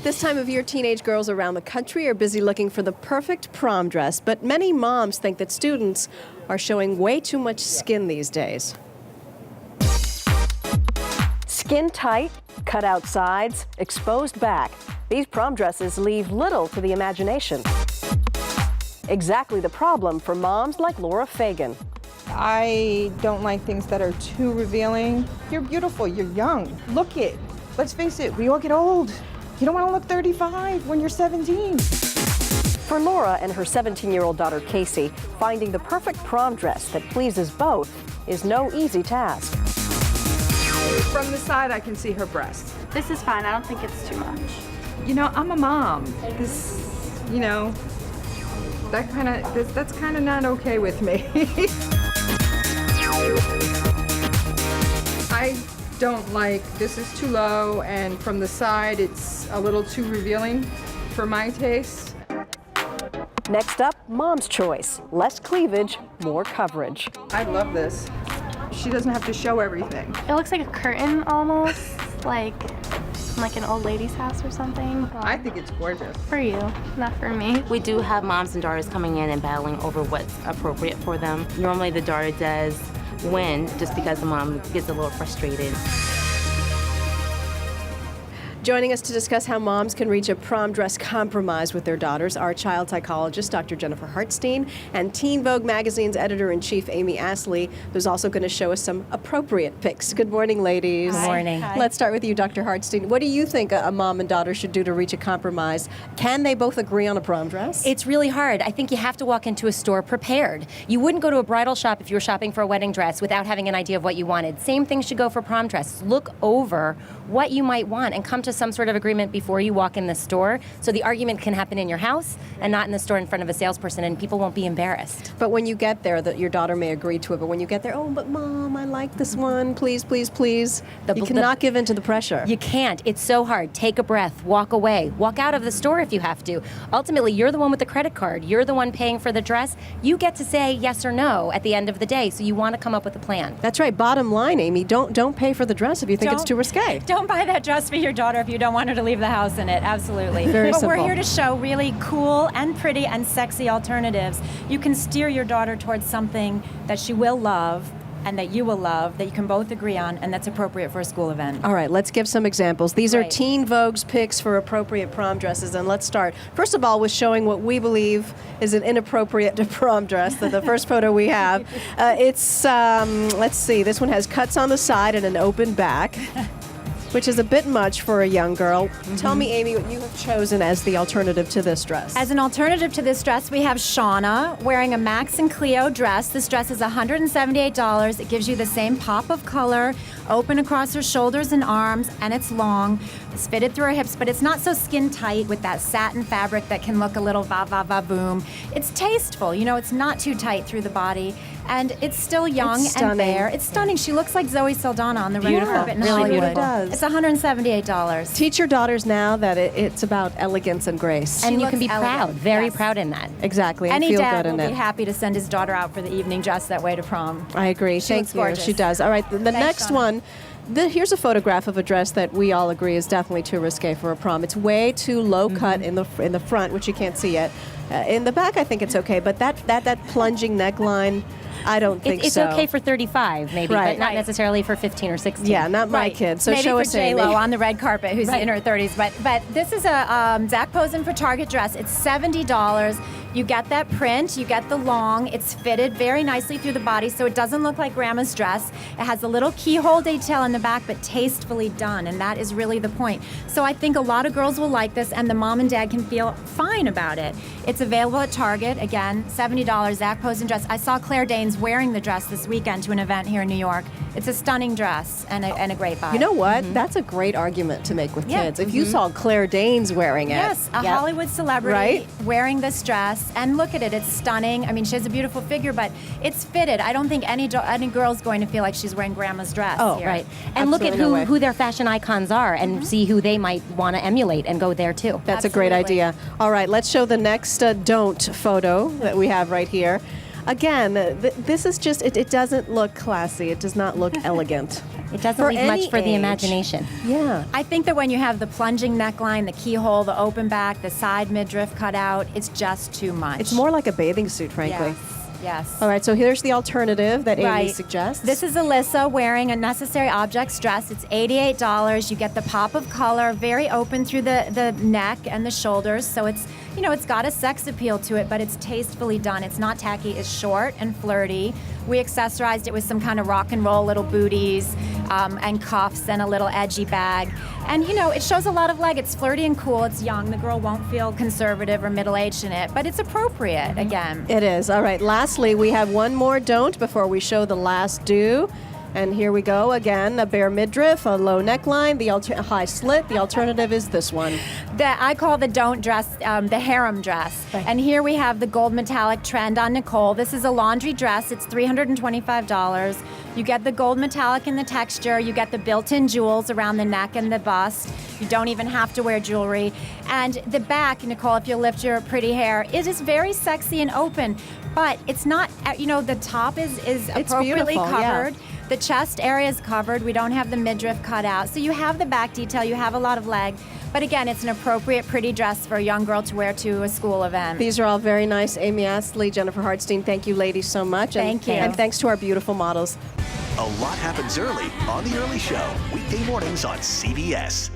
This time of year, teenage girls around the country are busy looking for the perfect prom dress, but many moms think that students are showing way too much skin these days. Skin tight, cut out sides, exposed back. These prom dresses leave little to the imagination. Exactly the problem for moms like Laura Fagan. I don't like things that are too revealing. You're beautiful, you're young. Look it. Let's face it, we all get old. You don't want to look 35 when you're 17. For Laura and her 17-year-old daughter Casey, finding the perfect prom dress that pleases both is no easy task. From the side, I can see her breasts. This is fine. I don't think it's too much. You know, I'm a mom. That's kind of not okay with me. I don't like, this is too low, and from the side, it's a little too revealing for my taste. Next up, mom's choice. Less cleavage, more coverage. I love this. She doesn't have to show everything. It looks like a curtain almost, like an old lady's house or something. I think it's gorgeous. For you, not for me. We do have moms and daughters coming in and battling over what's appropriate for them. Normally the daughter does win just because the mom gets a little frustrated. Joining us to discuss how moms can reach a prom dress compromise with their daughters are child psychologist Dr. Jennifer Hartstein and Teen Vogue magazine's editor-in-chief Amy Astley, who's also going to show us some appropriate picks. Good morning, ladies. Good morning. Hi. Let's start with you, Dr. Hartstein. What do you think a mom and daughter should do to reach a compromise? Can they both agree on a prom dress? It's really hard. I think you have to walk into a store prepared. You wouldn't go to a bridal shop if you were shopping for a wedding dress without having an idea of what you wanted. Same thing should go for prom dresses. Look over what you might want and come to some sort of agreement before you walk in the store, so the argument can happen in your house and not in the store in front of a salesperson, and people won't be embarrassed. But when you get there, your daughter may agree to it, but when you get there, oh, but mom, I like this one, please, please, please. You cannot give in to the pressure. You can't. It's so hard. Take a breath. Walk away. Walk out of the store if you have to. Ultimately, you're the one with the credit card. You're the one paying for the dress. You get to say yes or no at the end of the day, so you want to come up with a plan. That's right. Bottom line, Amy, don't pay for the dress if you think it's too risque. Don't buy that dress for your daughter if you don't want her to leave the house in it. Absolutely. Very but simple. We're here to show really cool and pretty and sexy alternatives. You can steer your daughter towards something that she will love and that you will love, that you can both agree on, and that's appropriate for a school event. All right, let's give some examples. These are Right. Teen Vogue's picks for appropriate prom dresses, and let's start, first of all, with showing what we believe is an inappropriate prom dress. The first photo we have, let's see, this one has cuts on the side and an open back, which is a bit much for a young girl. Tell me, Amy, what you have chosen as the alternative to this dress. As an alternative to this dress, we have Shauna wearing a Max and Cleo dress. This dress is $178. It gives you the same pop of color, open across her shoulders and arms, and it's long. It's fitted through her hips, but it's not so skin tight with that satin fabric that can look a little va-va-va-boom. It's tasteful, you know, it's not too tight through the body, and it's still young It's and stunning. bare. It's stunning. She looks like Zoe Saldana on the red Beautiful. carpet in Really Hollywood. does. It's $178. Teach your daughters now that it's about elegance and grace. And you looks can be elegant. proud, very Yes. proud in that. Exactly, and Any feel dad good in will it. be happy to send his daughter out for the evening dress that way to prom. I agree. She Thank looks you. gorgeous. She does. All right, the next Shauna. one. Here's a photograph of a dress that we all agree is definitely too risque for a prom. It's way too low cut in the front, which you can't see yet. In the back, I think it's okay, but that plunging neckline, I don't think It's so. okay for 35, maybe, Right. but not necessarily for 15 or 16. Yeah, not my Right. kid. So Maybe show for us J-Lo Amy. on the red carpet, who's Right. in her 30s. But this is a Zach Posen for Target dress. It's $70. You get that print, you get the long. It's fitted very nicely through the body, so it doesn't look like grandma's dress. It has a little keyhole detail in the back, but tastefully done, and that is really the point. So I think a lot of girls will like this, and the mom and dad can feel fine about it. It's available at Target. Again, $70, Zach Posen dress. I saw Claire Danes wearing the dress this weekend to an event here in New York. It's a stunning dress and a great buy. You know what? That's a great argument to make with Yeah. kids. If you saw Claire Danes wearing it. Yes, a Yep. Hollywood celebrity Right? wearing this dress, and look at it, it's stunning. I mean, she has a beautiful figure, but it's fitted. I don't think any girl's going to feel like she's wearing grandma's dress. Oh, here. Right. And look at Absolutely no way. who their fashion icons are and see who they might want to emulate and go there too. That's a great Absolutely. idea. All right, let's show the next don't photo that we have right here. Again, this is just, it doesn't look classy. It does not look elegant. It doesn't For leave much any for the age. imagination. Yeah. I think that when you have the plunging neckline, the keyhole, the open back, the side midriff cut out, it's just too much. It's more like a bathing suit, frankly. Yes. All right, so here's the alternative that Amy Right. suggests. This is Alyssa wearing a Necessary Objects dress. It's $88. You get the pop of color, very open through the neck and the shoulders. So it's, it's got a sex appeal to it, but it's tastefully done. It's not tacky. It's short and flirty. We accessorized it with some kind of rock and roll little booties and cuffs and a little edgy bag. And, it shows a lot of leg. It's flirty and cool. It's young. The girl won't feel conservative or middle-aged in it, but it's appropriate, again. It is. All right, lastly, we have one more don't before we show the last do. And here we go again, a bare midriff, a low neckline, the high slit. The alternative is this one. That I call the don't dress, the harem dress. Right. And here we have the gold metallic trend on Nicole. This is a laundry dress. It's $325. You get the gold metallic in the texture. You get the built-in jewels around the neck and the bust. You don't even have to wear jewelry. And the back, Nicole, if you lift your pretty hair, it is very sexy and open. But it's not, the top is appropriately beautiful, yeah. covered. The chest area is covered. We don't have the midriff cut out. So you have the back detail. You have a lot of leg. But again, it's an appropriate, pretty dress for a young girl to wear to a school event. These are all very nice. Amy Astley, Jennifer Hartstein, thank you ladies so much. Thank you. And thanks to our beautiful models. A lot happens early on The Early Show, weekday mornings on CBS.